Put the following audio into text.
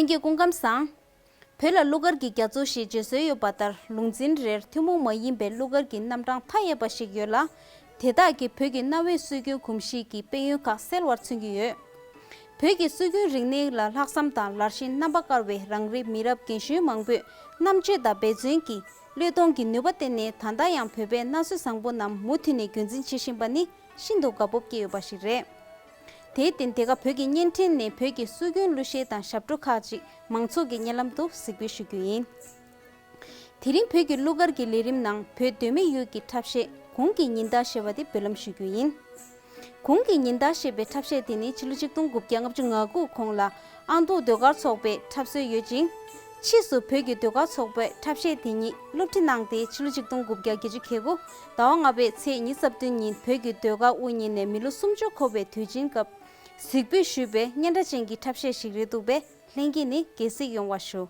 Lengi kungam sang Pela lugar ki kya zo shi je so yo patar lungzin rer thumu ma yimbe lugar ki namrang thaya ba shi gyola theda ki phegi nawe sugyu khumshi ki peyu ka selwar chungi ye phegi sugyu ringne la laksam ta larshin nabakar we rangri mirap kinshu mangbu namche da bezin ki ledong ki nubate ne thanda yang phebe nasu sangbo nam muthini gyunjin chishin bani shindo kabop ki ba shi re Tetin tega pyoge nyentin ne pyoge sugyun lushe tan shabru khaji mangso ge nyelam to sikwi shugyuin. Thirin pyoge lugar ge lirim nang pyo dome yu ki tapshe kongki nyinda shewadi pelam shugyuin. Kongki nyinda shebe tapshe tini chilujiktung gupkyangab jungagu kongla ando dogar sokbe tapse yujing. Chisu pyoge dogar sokbe tapshe tini lupti nangde chilujiktung gupkya geju kego dawa ngabe tse nisabdun yin pyoge dogar uyin ne milu sumcho kobe tujin kap Sikbi shube nyanda chengi tapshe shigri dube lengi ni kesi yongwa shu.